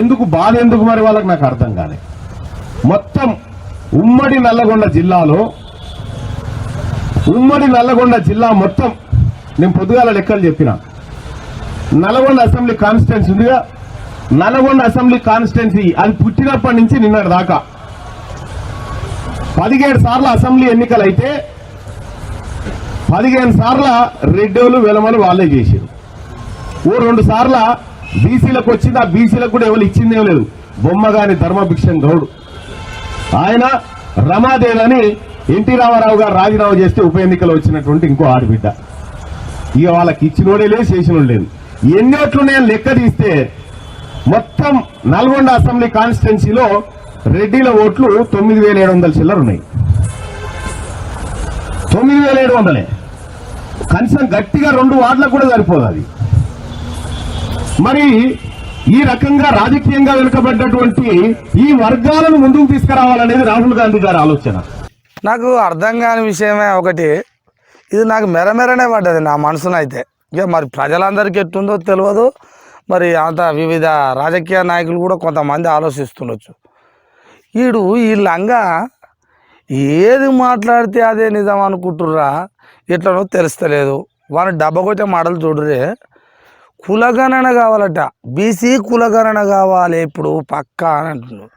ఎందుకు బాధ ఎందుకు మరి వాళ్ళకి నాకు అర్థం కాలే. మొత్తం ఉమ్మడి నల్లగొండ జిల్లా మొత్తం నేను పొద్దుగాల లెక్కలు చెప్పిన. నల్గొండ అసెంబ్లీ కాన్స్టిట్యున్సీ ఉందిగా, నల్గొండ అసెంబ్లీ కాన్స్టిట్యున్సీ అది పుట్టినప్పటి నుంచి నిన్నటి దాకా 17 సార్లు అసెంబ్లీ ఎన్నికలు అయితే 15 సార్ల రెడ్డోలు వెలమని వాళ్ళే చేశారు. ఓ 2 సార్ల బీసీలకు వచ్చింది, ఆ బీసీలకు కూడా ఎవరు ఇచ్చిందేం లేదు. బొమ్మగాని ధర్మభిక్షం గౌడ్ ఆయన, రమాదేవి అని ఎన్టీ రామారావు గారు రాజీనామా చేస్తే ఉప ఎన్నికలు వచ్చినటువంటి ఇంకో ఆడబిడ్డ. ఇక వాళ్ళకి ఇచ్చినోడే లేదు, చేసినోడు లేదు. ఎన్ని ఓట్లున్నాయని లెక్క తీస్తే మొత్తం నల్గొండ అసెంబ్లీ కాన్స్టిట్యున్సీలో రెడ్డిల ఓట్లు 9,700 చిల్లర ఉన్నాయి. 9,700 కనీసం గట్టిగా 2 వార్డులకు కూడా సరిపోదు అది. మరి ఈ రకంగా రాజకీయంగా వెనుకబడ్డటువంటి ఈ వర్గాలను ముందుకు తీసుకురావాలనేది రాహుల్ గాంధీ గారి ఆలోచన. నాకు అర్థం కాని విషయమే ఒకటి, ఇది నాకు మెరమెరనే పడ్డది నా మనసునైతే. ఇక మరి ప్రజలందరికీ ఎట్టుందో తెలియదు, మరి అంత వివిధ రాజకీయ నాయకులు కూడా కొంతమంది ఆలోచిస్తుండొచ్చు. వీళ్ళంగా ఏది మాట్లాడితే అదే నిజం అనుకుంటుర్రా ఎట్లనో తెలుస్తలేదు. వాళ్ళని డబ్బకొట్టే మాటలు చూడరే. కులగణన కావాలట, బీసీ కులగణన కావాలి ఇప్పుడు పక్కా అని అంటున్నావు.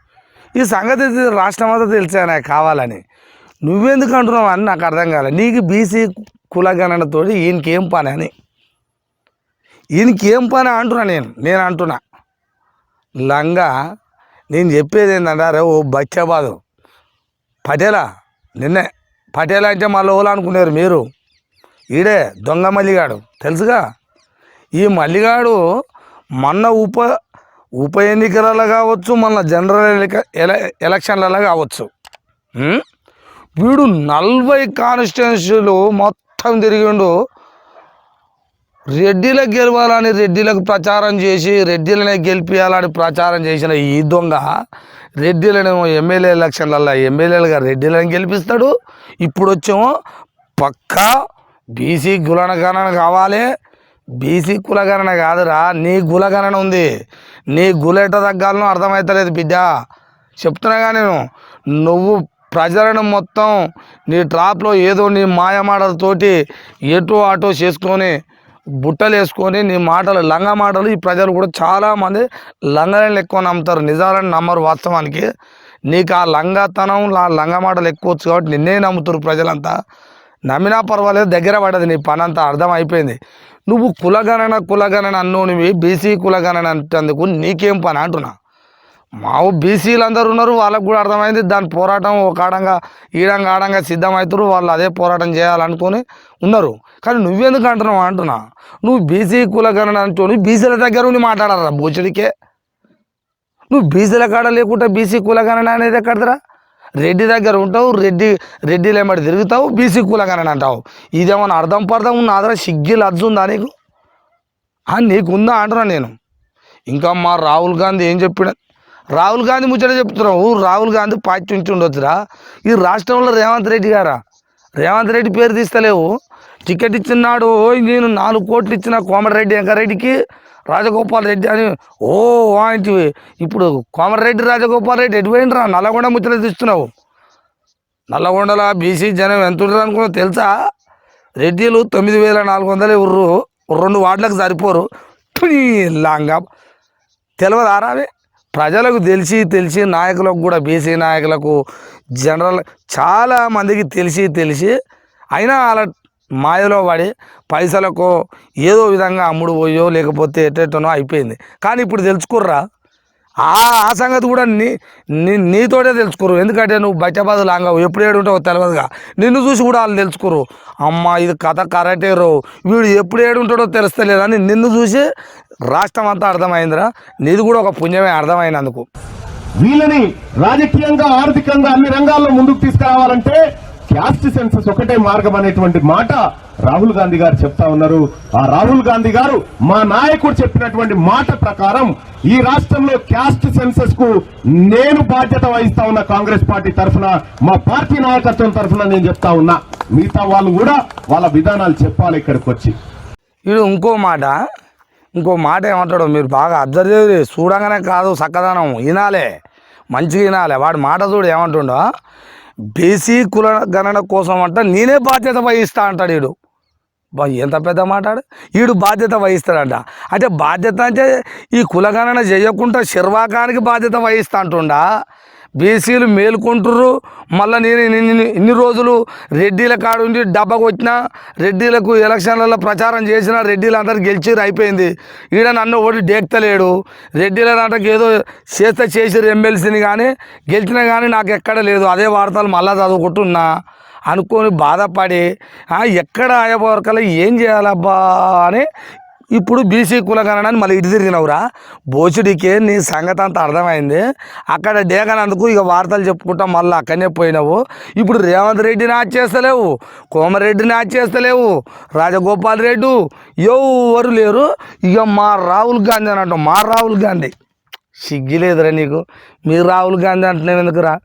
ఈ సంగతి రాష్ట్రం అంతా తెలిసానే కావాలని, నువ్వెందుకు అంటున్నావు అని నాకు అర్థం కాలే. నీకు బీసీ కులగణనతో ఈయనకేం పని అని, ఈయనకేం పని అంటున్నా నేను అంటున్నా. లంగా నేను చెప్పేది ఏంటంటే, అరే ఓ బచ్చాబాదు పటేలా, నిన్నే పటేలా అంటే మళ్ళీ ఓలా అనుకున్నారు మీరు. ఈడే దొంగ మల్లిగాడు తెలుసుగా. ఈ మల్లిగాడు మొన్న ఉప ఎన్నికలలో కావచ్చు, మొన్న జనరల్ ఎలక్షన్లలో కావచ్చు, వీడు 40 కాన్స్టిట్యున్సీలు మొత్తం తిరిగిండు. రెడ్డిలకు గెలవాలని రెడ్డిలకు ప్రచారం చేసి రెడ్డిలనే గెలిపించాలని ప్రచారం చేసిన ఈ దొంగ రెడ్డిలను ఎమ్మెల్యే ఎలక్షన్లలో ఎమ్మెల్యేలుగా రెడ్డిలను గెలిపిస్తాడు. ఇప్పుడు వచ్చేమో పక్కా బీసీ కులగణన కావాలి. బీసీ కులగణన కాదురా, నీ కులగణన ఉంది. నీ గులెట తగ్గాలను అర్థమవుతలేదు బిడ్డ, చెప్తున్నాగా నేను. నువ్వు ప్రజలను మొత్తం నీ ట్రాప్లో ఏదో నీ మాయమాటలతోటి ఎటో అటో చేసుకొని బుట్టలు వేసుకొని నీ మాటలు లంగ మాటలు, ఈ ప్రజలు కూడా చాలామంది లంగలను ఎక్కువ నమ్ముతారు, నిజాలను నమ్మరు. వాస్తవానికి నీకు ఆ లంగతనం ఆ లంగ మాటలు ఎక్కువ వచ్చు కాబట్టి నిన్నే నమ్ముతారు ప్రజలంతా. నమ్మినా పర్వాలేదు, దగ్గర పడదు నీ పని అంతా అర్థం అయిపోయింది. నువ్వు కులగణన అన్నోనివి, బీసీ కులగణన అంటేందుకు నీకేం పని అంటున్నా. మావు బీసీలు అందరూ ఉన్నారు, వాళ్ళకు కూడా అర్థమైంది దాని పోరాటం ఒక ఆడంగా సిద్ధమవుతారు, వాళ్ళు అదే పోరాటం చేయాలనుకొని ఉన్నారు. కానీ నువ్వెందుకు అంటున్నావు అంటున్నా. నువ్వు బీసీ కులగణన అంటూ బీసీల దగ్గర ఉండి మాట్లాడారా బోచుడికే. నువ్వు బీసీల కాడ లేకుండా బీసీ కులగణన అనేది ఎక్కడరా? రెడ్డి దగ్గర ఉంటావు, రెడ్డిలు ఏమడి తిరుగుతావు, బీసీ కులగణన అంటావు. ఇదేమన్నా అర్థం పర్థం ఉన్న ఆధార సిగ్గిలు అద్దుందా నీకు? నీకుందా అంటున్నా నేను. ఇంకా మా రాహుల్ గాంధీ ఏం చెప్పిన, రాహుల్ గాంధీ ముచ్చట చెప్తున్నావు. రాహుల్ గాంధీ పార్టీ నుంచి ఉండొచ్చురా. ఈ రాష్ట్రంలో రేవంత్ రెడ్డి గారా, రేవంత్ రెడ్డి పేరు తీస్తలేవు. టికెట్ ఇచ్చినాడు, నేను 4 కోట్లు ఇచ్చిన కోమటిరెడ్డి వెంకరెడ్డికి రాజగోపాల్ రెడ్డి అని వాంటి. ఇప్పుడు కోమటిరెడ్డి రాజగోపాల్ రెడ్డి ఎటు పోయినరా? నల్లగొండ ముచ్చట తీస్తున్నావు. నల్లగొండలో బీసీ జనం ఎంత ఉంటారు అనుకున్నావు తెలుసా? రెడ్డిలు 9,400 ఎవరు, 2 వార్డులకు సరిపోరు. లాంగా తెలియదు ఆరావే. ప్రజలకు తెలిసి నాయకులకు కూడా, బీసీ నాయకులకు జనరల్ చాలామందికి తెలిసి అయినా వాళ్ళ మాయలో పడి పైసలకు ఏదో విధంగా అమ్ముడు పోయో లేకపోతే ఎట్టెట్టనో అయిపోయింది. కానీ ఇప్పుడు తెలుసుకుర్రా, ఆ సంగతి కూడా నీతోటే తెలుసుకోరు. ఎందుకంటే నువ్వు బయటబాదు లాంగావు, ఎప్పుడు ఏడుంటావో తెలియదుగా. నిన్ను చూసి కూడా వాళ్ళు తెలుసుకోరు. అమ్మ ఇది కథ కరెక్టేరో, వీడు ఎప్పుడు ఏడుంటాడో తెలుస్తలేదని నిన్ను చూసి రాష్ట్రం అంతా అర్థమైందిరా. నీది కూడా ఒక పుణ్యమే అర్థమైనందుకు. వీళ్ళని రాజకీయంగా ఆర్థికంగా అన్ని రంగాల్లో ముందుకు తీసుకురావాలంటే క్యాస్ట్ సెన్సస్ ఒకటే మార్గం అనేటువంటి మాట రాహుల్ గాంధీ గారు చెప్తా ఉన్నారు. ఆ రాహుల్ గాంధీ గారు మా నాయకుడు చెప్పినటువంటి మాట ప్రకారం ఈ రాష్ట్రంలో క్యాస్ట్ సెన్సస్ కు నేను బాధ్యత వహిస్తా ఉన్నా. కాంగ్రెస్ పార్టీ తరఫున, మా పార్టీ నాయకత్వం తరఫున నేను చెప్తా ఉన్నా. మిగతా వాళ్ళు కూడా వాళ్ళ విధానాలు చెప్పాలి ఇక్కడికి వచ్చి. ఇది ఇంకో మాట, ఇంకో మాట ఏమంటాడు మీరు బాగా అబ్జర్వ్ చేసి చూడంగానే కాదు చక్కదనం వినాలే, మంచిగా వినాలే. వాడి మాట చూడు ఏమంటుండో, బీసీ కుల గణన కోసం అంట నేనే బాధ్యత వహిస్తా అంటాడు వీడు. ఎంత పెద్ద మాట్లాడు, వీడు బాధ్యత వహిస్తాడంట. అంటే బాధ్యత అంటే ఈ కులగణన చేయకుండా శర్వాకానికి బాధ్యత వహిస్తా అంటుండా. బీసీలు మేలుకుంటుర్రు, మళ్ళీ నేను ఇన్ని రోజులు రెడ్డిల కాడుండి డబ్బా కొట్టినా, రెడ్డిలకు ఎలక్షన్లలో ప్రచారం చేసిన, రెడ్డిలు అందరు గెలిచిరు అయిపోయింది. ఈడ నన్ను ఓడి డేక్తలేడు, రెడ్డిల నాటకు ఏదో చేసిరు ఎమ్మెల్సీని కానీ గెలిచినా కానీ నాకు ఎక్కడ లేదు, అదే వార్తలు మళ్ళీ చదువుకుంటున్నా అనుకొని బాధపడి ఎక్కడ ఆయవరకల ఏం చేయాలబ్బా అని ఇప్పుడు బీసీ కులగణనని మళ్ళీ ఇటు తిరిగినవురా. బోచుడికి నీ సంగతి అంతా అర్థమైంది. అక్కడ డేగనందుకు ఇక వార్తలు చెప్పుకుంటా మళ్ళీ అక్కడనే పోయినావు. ఇప్పుడు రేవంత్ రెడ్డిని చేస్తలేవు, కోమరెడ్డిని చేస్తలేవు, రాజగోపాల్ రెడ్డి ఎవరు లేరు. ఇక మా రాహుల్ గాంధీ అని అంటాం. మా రాహుల్ గాంధీ సిగ్గిలేదురా నీకు? మీరు రాహుల్ గాంధీ అంటున్నావు ఎందుకురా?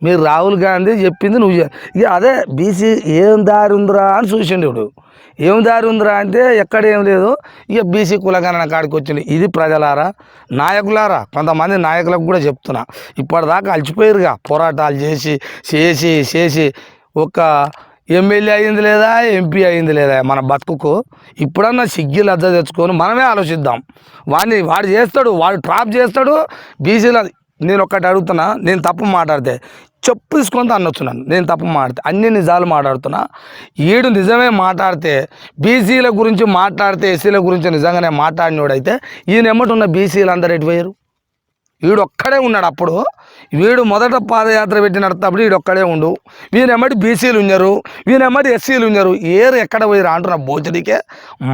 మీరు రాహుల్ గాంధీ చెప్పింది నువ్వు ఇక అదే బీసీ ఏం దారి ఉందిరా అని చూసిండు. ఇప్పుడు ఏం దారి ఉందిరా అంటే ఎక్కడ ఏం లేదు, ఇక బీసీ కులగణన కాడికి వచ్చింది. ఇది ప్రజలారా, నాయకులారా, కొంతమంది నాయకులకు కూడా చెప్తున్నా, ఇప్పటిదాకా అలసిపోయారుగా పోరాటాలు చేసి చేసి చేసి ఒక్క ఎమ్మెల్యే అయింది లేదా, ఎంపీ అయింది లేదా మన బతుకుకు. ఇప్పుడన్నా సిగ్గి లజ్జ తెచ్చుకొని మనమే ఆలోచిద్దాం. వాడు చేస్తాడు, వాడు ట్రాప్ చేస్తాడు బీసీల. నేను ఒక్కటి అడుగుతున్నా, నేను తప్పు మాట్లాడితే చెప్పు తీసుకొని అనొచ్చున్నాను. నేను తప్పు మాట్లాడితే అన్ని నిజాలు మాట్లాడుతున్నా. ఈడు నిజమే మాట్లాడితే, బీసీల గురించి మాట్లాడితే, ఎస్సీల గురించి నిజంగానే మాట్లాడినోడైతే ఈయన ఎమ్మటున్న బీసీలు అందరు ఎటుపోయారు? వీడు ఒక్కడే ఉన్నాడు. అప్పుడు వీడు మొదట పాదయాత్ర పెట్టి నడుతున్నప్పుడు వీడు ఒక్కడే ఉండు. వీనెమ్మటి బీసీలు ఉన్నారు, వీనెమ్మటి ఎస్సీలు ఉన్నారు. ఏరు ఎక్కడ పోయి అంటున్న బోచడికే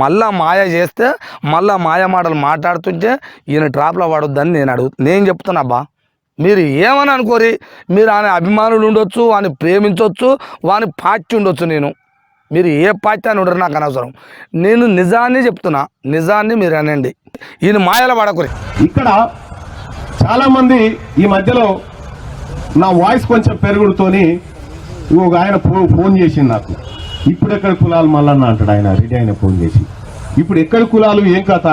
మళ్ళా మాయ చేస్తే, మళ్ళా మాయ మాటలు మాట్లాడుతుంటే ఈయన ట్రాప్లో పడొద్దని నేను చెప్తున్నా. అబ్బా మీరు ఏమని అనుకోరి, మీరు ఆయన అభిమానులు ఉండొచ్చు, వాని ప్రేమించవచ్చు, వాని పార్టీ ఉండొచ్చు. మీరు ఏ పార్టీ అని ఉండరు, నాకు అనవసరం. నేను నిజాన్ని చెప్తున్నా, నిజాన్ని మీరు అనండి. ఈయన మాయల పడకురి. ఇక్కడ చాలా మంది ఈ మధ్యలో నా వాయిస్ కొంచెం పెరుగుడుతోని ఒక ఆయన ఫోన్ చేసింది నాకు. ఇప్పుడు ఎక్కడ కులాలు మళ్ళన్న అంటాడు ఆయన. రెడ్డి ఆయన ఫోన్ చేసి, ఇప్పుడు ఎక్కడ కులాలు ఏం కథ,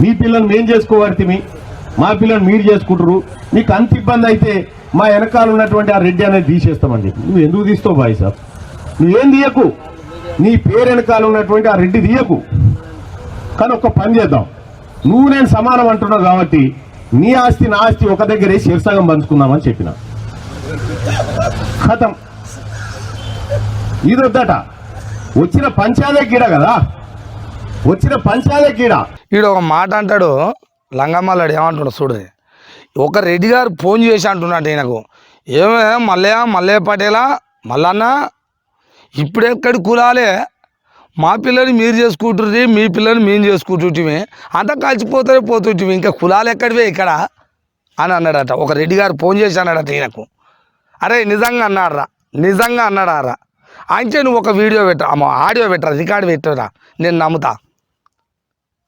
మీ పిల్లలు మేం చేసుకోవాడితే మా పిల్లలు మీరు చేసుకుంటారు, మీకు అంత ఇబ్బంది అయితే మా వెనకాల ఉన్నటువంటి ఆ రెడ్డి అనేది తీసేస్తామని చెప్పి. నువ్వు ఎందుకు తీస్తావు బాయ్ సార్? నువ్వేం తీయకు, నీ పేరు వెనకాల ఉన్నటువంటి ఆ రెడ్డి తీయకు. కానీ ఒక్క పని చేద్దాం, నువ్వు నేను సమానం అంటున్నావు కాబట్టి నీ ఆస్తి నా ఆస్తి ఒక దగ్గరే శీర్షంగం పంచుకుందామని చెప్పిన. ఖతం. ఇది వద్దట, వచ్చిన పంచాయతీ కీడ కదా, వచ్చిన పంచాయతీ కీడ. ఈడు ఒక మాట అంటాడు లంగమ్మలాడు, ఏమంటాడు చూడు. ఒక రెడ్డి గారు ఫోన్ చేసి అంటున్నాడు ఈయనకు, ఏమే మల్లయ్య పటేలా మల్లన్న, ఇప్పుడెక్కడి కులాలే, మా పిల్లల్ని మీరు చేసుకుంటుంది, మీ పిల్లల్ని మేము చేసుకుంటుంటివి, అంతా కలిసిపోతుంటివి, ఇంకా కులాలు ఎక్కడివే ఇక్కడ అని అన్నాడట. ఒక రెడ్డి గారు ఫోన్ చేసి అన్నాడట ఈయనకు. అరే నిజంగా అన్నాడారా అంటే నువ్వు ఒక వీడియో పెట్టా, ఆడియో పెట్టరా, రికార్డు పెట్టరా, నేను నమ్ముతా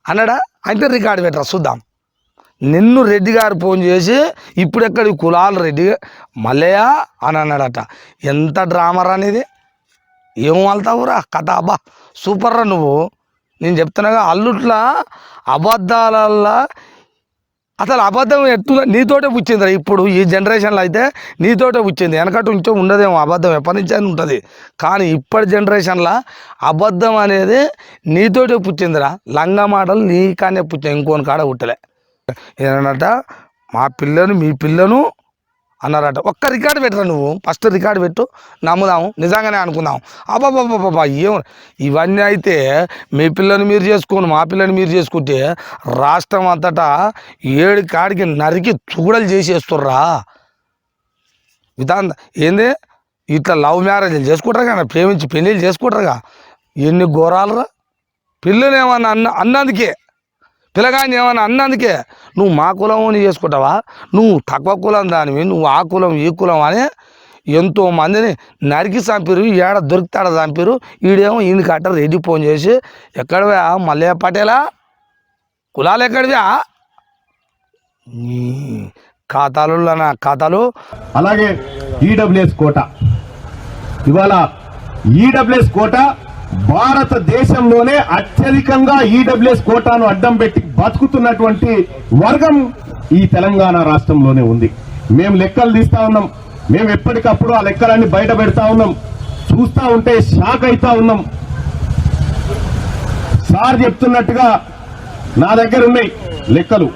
అన్నాడా? అంటే రికార్డు పెట్టరా చూద్దాం. నిన్ను రెడ్డి గారు ఫోన్ చేసి ఇప్పుడెక్కడి కులాలు రెడ్డి మల్లయ్య అని అన్నాడట. ఎంత డ్రామరా అనేది, ఏం వెళ్తావురా కథ. అబ్బా సూపర్ రా నువ్వు. నేను చెప్తున్నాగా అల్లుట్లా అబద్ధాలల్లా అసలు అబద్ధం నీతోటే పుచ్చిందిరా. ఇప్పుడు ఈ జనరేషన్లో అయితే నీతోటే పుచ్చింది. వెనకట్టు ఉంచో ఉండదేమో అబద్ధం, ఎప్పటి నుంచి అని ఉంటుంది. కానీ ఇప్పటి జనరేషన్లో అబద్ధం అనేది నీతోటే పుచ్చిందిరా. లంగా మాటలు నీకానే పుచ్చాయి, ఇంకోని కాడ పుట్టలే. ఏమన్నట, మా పిల్లను మీ పిల్లను అన్నారట. ఒక్క రికార్డు పెట్టరా నువ్వు, ఫస్ట్ రికార్డు పెట్టు, నమ్ముదాము, నిజంగానే అనుకుందాం. అబ్బాబ్బాబ్బా ఏం ఇవన్నీ అయితే మీ పిల్లని మీరు చేసుకోను, మా పిల్లని మీరు చేసుకుంటే రాష్ట్రం అంతటా 7 కాడికి నరికి చుగుడలు చేసేస్తుర్రా. విధానం ఏంది, ఇట్లా లవ్ మ్యారేజ్లు చేసుకుంటారు కదా, ప్రేమించి పెళ్ళిళ్ళు చేసుకుంటారుగా, ఎన్ని ఘోరాలురా. పిల్లని ఏమన్నా అన్నందుకే, పిల్లగాని ఏమన్నా అన్నందుకే నువ్వు మా కులం నీ చేసుకుంటావా, నువ్వు తక్కువ కులం దానివి, నువ్వు ఆ కులం ఈ కులం అని ఎంతోమందిని నరికి చంపిరు. ఏడ దొరికితాడ చంపిరు. ఈడేమో ఈయన కట్ట రెడ్డి ఫోన్ చేసి, ఎక్కడవా మల్లయ్య పటేలా, కులాలు ఎక్కడివా, నీ ఖాతాలు. అలాగే ఈడబ్ల్యూఎస్ కోట, ఇవాళ ఈడబ్ల్యూఎస్ కోట భారతదేశంలోనే అత్యధికంగా ఈడబ్ల్యూఎస్ కోటాను అడ్డం పెట్టి బతుకుతున్నటువంటి వర్గం ఈ తెలంగాణ రాష్ట్రంలోనే ఉంది. మేము లెక్కలు తీస్తా ఉన్నాం, మేము ఎప్పటికప్పుడు ఆ లెక్కలన్నీ బయట పెడతా ఉన్నాం. చూస్తా ఉంటే షాక్ అవుతా ఉన్నాం. సార్ చెప్తున్నట్టుగా నా దగ్గర ఉన్నాయి లెక్కలు.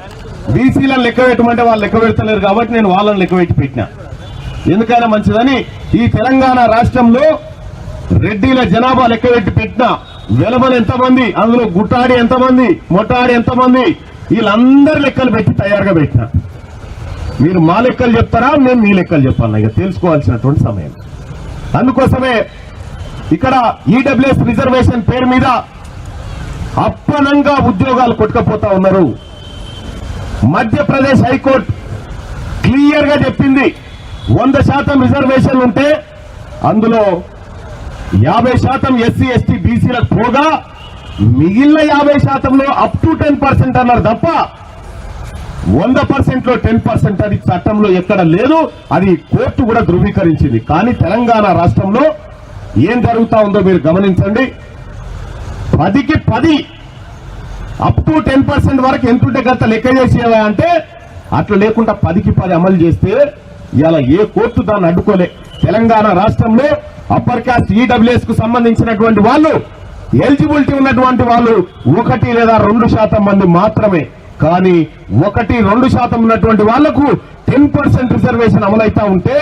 బీసీలను లెక్క పెట్టమంటే వాళ్ళు లెక్క పెడతలేరు కాబట్టి నేను వాళ్ళని లెక్క పెట్టి పెట్టినా. ఎందుకైనా మంచిదని ఈ తెలంగాణ రాష్ట్రంలో రెడ్డిల జనాభా లెక్క పెట్టి పెట్టినా. వెలమని ఎంతమంది, అందులో గుట్టాడి ఎంతమంది, మొట్టాడి ఎంతమంది, వీళ్ళందరి లెక్కలు పెట్టి తయారుగా పెట్టినా. మీరు మా లెక్కలు చెప్తారా, నేను మీ లెక్కలు చెప్పాలి, ఇక తెలుసుకోవాల్సినటువంటి సమయం. అందుకోసమే ఇక్కడ ఈడబ్ల్యూఎస్ రిజర్వేషన్ పేరు మీద అప్పనంగా ఉద్యోగాలు కొట్టుకపోతా ఉన్నారు. మధ్యప్రదేశ్ హైకోర్టు క్లియర్ గా చెప్పింది, 100% రిజర్వేషన్లు ఉంటే అందులో 50% ఎస్సీ ఎస్టీ బీసీలకు పోగా మిగిలిన 50%లో అప్ టు 10% అన్నారు తప్ప 100%లో 10% అది చట్టంలో ఎక్కడ లేదు. అది కోర్టు కూడా ధృవీకరించింది. కానీ తెలంగాణ రాష్ట్రంలో ఏం జరుగుతా ఉందో మీరు గమనించండి. 10కి 10 అప్ టు 10% వరకు ఎంతుంటే గత లెక్క చేసేవా అంటే అట్లా లేకుండా 10కి 10 అమలు చేస్తే ఇలా ఏ కోర్టు దాన్ని అడ్డుకోలే. తెలంగాణ రాష్ట్రంలో అప్పర్ కాస్ట్ ఈడబ్ల్యూఎస్ కు సంబంధించినటువంటి వాళ్ళు, ఎలిజిబిలిటీ ఉన్నటువంటి వాళ్ళు 1 లేదా 2% మంది మాత్రమే. కానీ 1-2% ఉన్నటువంటి వాళ్లకు 10% రిజర్వేషన్ అమలైతా ఉంటే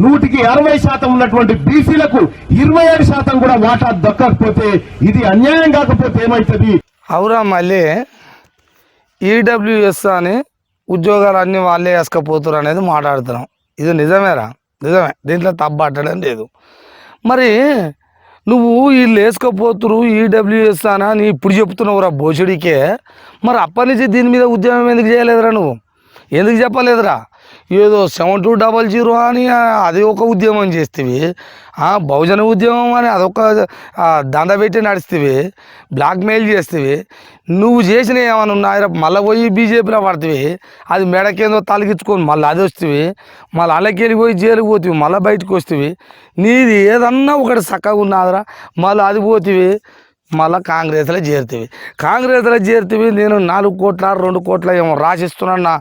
160% ఉన్నటువంటి బీసీలకు 27% కూడా వాటా దక్కకపోతే ఇది అన్యాయం కాకపోతే ఏమైతుంది? అవురా, మళ్ళీ ఈడబ్ల్యూఎస్ అని ఉద్యోగాలు అన్నీ వాళ్ళే వేసుకపోతారు అనేది మాట్లాడుతున్నాం. ఇది నిజమేరా? నిజమే, దీంట్లో తప్పట్టడం లేదు. మరి నువ్వు వీళ్ళు వేసుకపోతురు ఈడబ్ల్యూఎస్ అని నీ ఇప్పుడు చెప్తున్నావురా బోసుడికే. మరి అప్పటి నుంచి దీని మీద ఉద్యమం ఎందుకు చేయలేదురా? నువ్వు ఎందుకు చెప్పలేదురా? ఏదో 7200 అని అది ఒక ఉద్యమం చేస్తేవి, బహుజన ఉద్యమం అని అదొక దండ పెట్టి నడుస్తేవి, బ్లాక్మెయిల్ చేస్తేవి. నువ్వు చేసిన ఏమైనా ఉన్నాయా? మళ్ళీ పోయి బీజేపీలో పడుతుంది, అది మెడకేందో తలగించుకొని మళ్ళీ అది వస్తుంది, మళ్ళీ అల్లకి వెళ్ళిపోయి జైలుకి పోతుంది, మళ్ళీ బయటకు వస్తుంది. నీది ఏదన్నా ఒకటి చక్కగా ఉన్నదిరా, మళ్ళీ అది పోతుంది, మళ్ళీ కాంగ్రెస్లో చేరుతుంది. కాంగ్రెస్లో చేరుతుంది, నేను 4 కోట్ల 2 కోట్ల ఏమో రాసిస్తున్నాను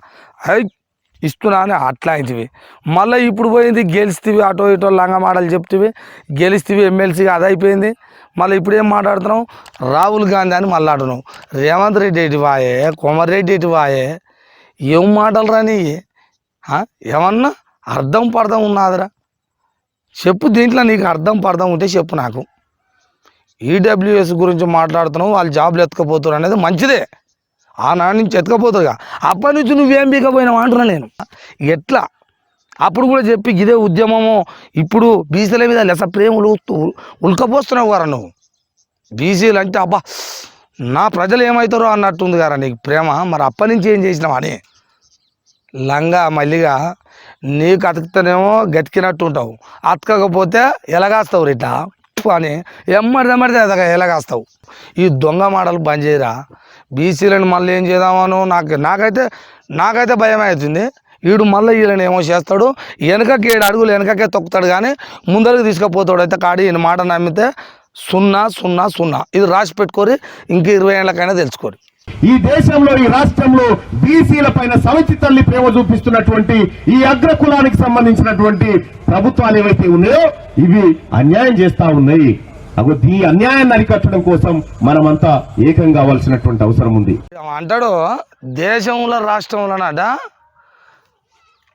ఇస్తున్నా అని అట్లా అవుతుంది. మళ్ళీ ఇప్పుడు పోయింది గెలిస్తేవి, అటో ఇటో లంగా మాటలు చెప్తేవి, గెలిస్తేవి ఎమ్మెల్సీగా అది అయిపోయింది. మళ్ళీ ఇప్పుడు ఏం మాట్లాడుతున్నావు? రాహుల్ గాంధీ అని మళ్ళీ అంటున్నావు. రేవంత్ రెడ్డి ఎటు వాయే, కోమరెడ్డి ఎటు వాయే, ఏం మాటలు రాని? ఏమన్నా అర్థం పర్థం ఉన్నదిరా? చెప్పు, దీంట్లో నీకు అర్థం పర్థం ఉంటే చెప్పు నాకు. ఈడబ్ల్యూఎస్ గురించి మాట్లాడుతున్నావు, వాళ్ళు జాబ్లు ఎత్తుకపోతారు అనేది మంచిదే, ఆనాడు నుంచి ఎత్తుకపోతారుగా. అప్పటి నుంచి నువ్వేం బీకపోయినావు అంటున్నా నేను. ఎట్లా అప్పుడు కూడా చెప్పి ఇదే ఉద్యమము, ఇప్పుడు బీసీల మీద లెస ప్రేమలు ఉల్కపోస్తున్నావు కదా నువ్వు. బీసీలు అంటే అబ్బా నా ప్రజలు ఏమవుతారో అన్నట్టుంది కదా నీకు ప్రేమ. మరి అప్పటి నుంచి ఏం చేసినావు అని లంగా మళ్ళీగా నీకు అతుకుతానేమో గతికినట్టు ఉంటావు, అతకకపోతే ఎలాగాస్తావు రిటా అని ఎమ్మడిదమ్మడితే అదగా ఎలాగాస్తావు. ఈ దొంగ మాటలు బంద్ చేయరా. బీసీలను మళ్ళీ ఏం చేద్దామను నాకైతే భయం అవుతుంది. వీడు మళ్ళీ వీళ్ళని ఏమో చేస్తాడు, వెనకకి 7 అడుగులు వెనకకే తొక్కుతాడు, కానీ ముందరకు తీసుకుపోతాడు. అయితే కాడి ఈయన మాట నమ్మితే 0-0-0 ఇది రాసి పెట్టుకోరి, ఇంక 20 ఏళ్ళకైనా తెలుసుకోరు. ఈ దేశంలో, ఈ రాష్ట్రంలో బీసీల పైన సమితి తల్లి ప్రేమ చూపిస్తున్నటువంటి ఈ అగ్రకులానికి సంబంధించినటువంటి ప్రభుత్వాలు ఏవైతే ఉన్నాయో ఇవి అన్యాయం చేస్తా ఉన్నాయి. ఈ అన్యాయాన్ని అరికట్టడం కోసం మనమంతా ఏకం కావాల్సినటువంటి అవసరం ఉంది. అంటాడు దేశంలో రాష్ట్రంలోనట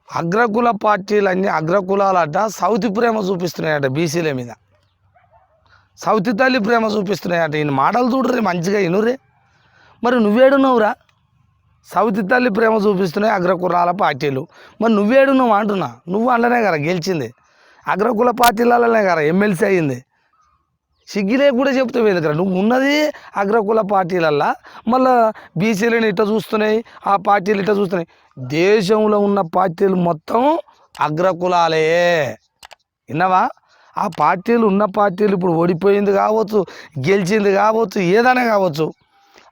అగ్రకుల పార్టీలన్నీ అగ్రకులాలట సౌతి ప్రేమ చూపిస్తున్నాయట బీసీల మీద, సౌతి తల్లి ప్రేమ చూపిస్తున్నాయట. ఈయన మాటలు చూడరే మంచిగా ఇనురే. మరి నువ్వేడున్నావురా? సౌతి తల్లి ప్రేమ చూపిస్తున్నాయి అగ్రకులాల పార్టీలు, మరి నువ్వేడున్నావు అంటున్నా. నువ్వు అందులోనే కదా గెలిచింది, అగ్రకుల పార్టీలలోనే కదా ఎమ్మెల్సీ అయ్యింది. సిగ్గిలే కూడా చెప్తావు ఎందుకంటే నువ్వు ఉన్నది అగ్రకుల పార్టీలల్లా, మళ్ళీ బీసీలను ఇట్లా చూస్తున్నాయి, ఆ పార్టీలు ఇట్లా చూస్తున్నాయి. దేశంలో ఉన్న పార్టీలు మొత్తం అగ్రకులాలే, విన్నావా? ఆ పార్టీలు ఉన్న పార్టీలు ఇప్పుడు ఓడిపోయింది కావచ్చు, గెలిచింది కావచ్చు, ఏదైనా కావచ్చు,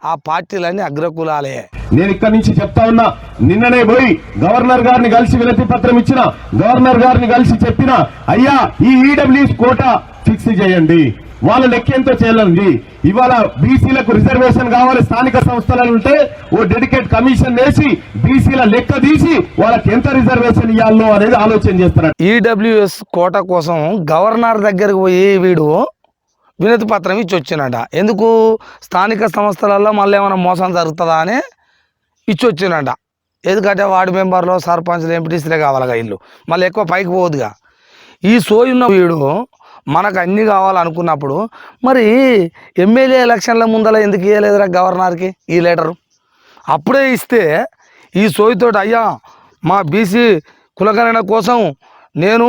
ఆ పార్టీలన్నీ అగ్రకులాలే. నేను ఇక్కడి నుంచి చెప్తా ఉన్నా, నిన్ననే పోయి గవర్నర్ గారిని కలిసి వినతి పత్రం ఇచ్చిన, గవర్నర్ గారిని కలిసి చెప్పిన, అయ్యా ఈ ఈడబ్ల్యూఎస్ కోటా ఫిక్స్ చేయండి, వాళ్ళ లెక్కేంతో చేయాలండి. ఇవాళ బీసీలకు రిజర్వేషన్ కావాలి స్థానిక సంస్థలలో ఉంటే ఓ డెడికేట్ కమిషన్ వేసి బీసీల లెక్క తీసి వాళ్ళకి ఎంత రిజర్వేషన్ ఇవ్వాలో అనేది ఆలోచన చేస్తున్నారు. ఈడబ్ల్యూఎస్ కోట కోసం గవర్నర్ దగ్గరకు పోయి వీడు వినతి పత్రం ఇచ్చి వచ్చినట. ఎందుకు? స్థానిక సంస్థలలో మళ్ళీ ఏమైనా మోసం జరుగుతుందా అని ఇచ్చి వచ్చినట. ఎందుకంటే వార్డు మెంబర్లు సర్పంచ్లు ఎంపీటీసీలే కావాలిగా ఇల్లు, మళ్ళీ ఎక్కువ పైకి పోవద్దుగా. ఈ సోయున్న వీడు మనకు అన్నీ కావాలనుకున్నప్పుడు మరి ఎమ్మెల్యే ఎలక్షన్ల ముందర ఎందుకు ఇవ్వలేదురా గవర్నర్కి ఈ లెటరు? అప్పుడే ఇస్తే ఈ సోయితోటి అయ్యా మా బీసీ కులగణన కోసం నేను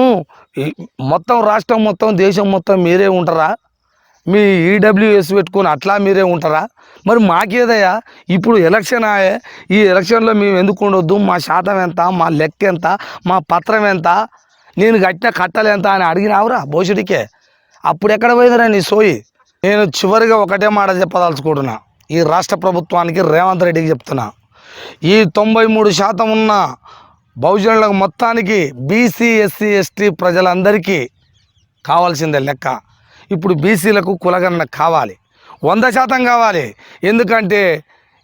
మొత్తం రాష్ట్రం మొత్తం దేశం మొత్తం మీరే ఉంటారా, మీ ఈడబ్ల్యూఎస్ పెట్టుకొని అట్లా మీరే ఉంటారా, మరి మాకేదయ్యా ఇప్పుడు ఎలక్షన్ ఆయే, ఈ ఎలక్షన్లో మేము ఎందుకు ఉండొద్దు, మా శాతం ఎంత, మా లెక్క ఎంత, మా పత్రం ఎంత, నేను కట్టిన కట్టలు ఎంత అని అడిగినావురా భోషుడికే. అప్పుడు ఎక్కడ పోయిందిరా నీ సోయి? నేను చివరిగా ఒకటే మాట చెప్పదలుచుకుంటున్నా ఈ రాష్ట్ర ప్రభుత్వానికి, రేవంత్ రెడ్డికి చెప్తున్నా. ఈ 93% ఉన్న బహుజనులకు మొత్తానికి బీసీ ఎస్సీ ఎస్టీ ప్రజలందరికీ కావాల్సిందే లెక్క. ఇప్పుడు బీసీలకు కులగణన కావాలి, 100% కావాలి. ఎందుకంటే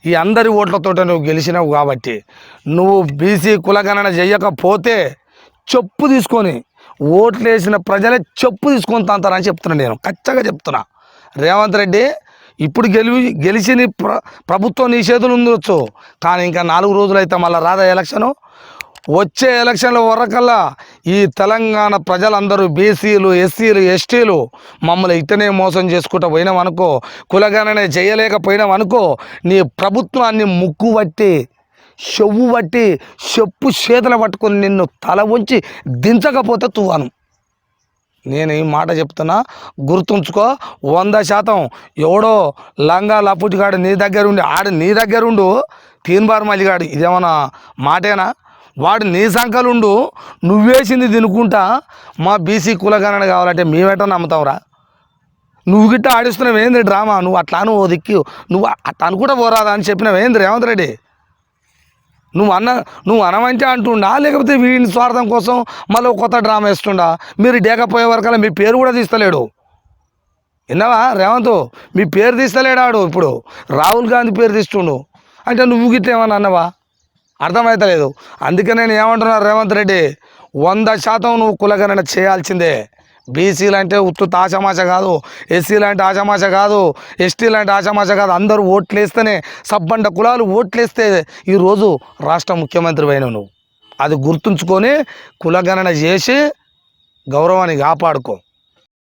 ఈ అందరి ఓట్లతోటే నువ్వు గెలిచినావు కాబట్టి. నువ్వు బీసీ కులగణన చేయకపోతే చెప్పు తీసుకొని ఓట్లు వేసిన ప్రజలే చెప్పు తీసుకొని తాంతారని చెప్తున్నా. నేను ఖచ్చితంగా చెప్తున్నా. రేవంత్ రెడ్డి ఇప్పుడు గెలిచి నీ ప్రభుత్వం నీ చేతులు ఉండొచ్చు, కానీ ఇంకా 4 రోజులు అయితే మళ్ళీ రాదా ఎలక్షను? వచ్చే ఎలక్షన్ల వరకల్లా ఈ తెలంగాణ ప్రజలందరూ బీసీలు ఎస్సీలు ఎస్టీలు మమ్మల్ని ఇట్టనే మోసం చేసుకుంటూ పోయినామనుకో, కులగణనే చేయలేకపోయినామనుకో, నీ ప్రభుత్వాన్ని ముక్కు పట్టి చెవు బట్టి చెప్పు చేతులు పట్టుకొని నిన్ను తల ఉంచి దించకపోతే తువ్వాను. నేను ఈ మాట చెప్తున్నా, గుర్తుంచుకో. 100% ఎవడో లంగా లపుటిగాడు నీ దగ్గర ఉండి నీ దగ్గర ఉండు తీన్బార్ మల్లిగాడు, ఇదేమన్నా మాటేనా? వాడు నీ సంకలుండు నువ్వేసింది తినుకుంటా మా బీసీ కులగణన కావాలంటే మేమేటో నమ్ముతావురా? నువ్వు గిట్ట ఆడిస్తున్నావు ఏంది డ్రామా? నువ్వు అట్లా ఓ దిక్కు నువ్వు అట్లా అనుకుంటా పోరాదా అని చెప్పినావు ఏంది రేవంత్ రెడ్డి? నువ్వు అనమంటే అంటుండా, లేకపోతే వీడిని స్వార్థం కోసం మళ్ళీ కొత్త డ్రామా వేస్తుండా? మీరు డేకపోయే వరకల్లా మీ పేరు కూడా తీస్తలేడు. విన్నావా రేవంత్? మీ పేరు తీస్తలేడాడు. ఇప్పుడు రాహుల్ గాంధీ పేరు తీస్తుండు అంటే నువ్వు గిట్ల ఏమన్నా అన్నావా? అర్థమవుతలేదు. అందుకే నేను ఏమంటున్నా రేవంత్ రెడ్డి, 100% నువ్వు కులగణన చేయాల్సిందే. బీసీలు అంటే ఉత్తు ఆషామాష కాదు, ఎస్సీలు అంటే ఆషామాష కాదు, ఎస్టీలు అంటే ఆషామాష కాదు. అందరూ ఓట్లేస్తేనే, సబ్బండ కులాలు ఓట్లేస్తే ఈరోజు రాష్ట్ర ముఖ్యమంత్రి అయినావు నువ్వు. అది గుర్తుంచుకొని కులగణన చేసి గౌరవాన్ని కాపాడుకో.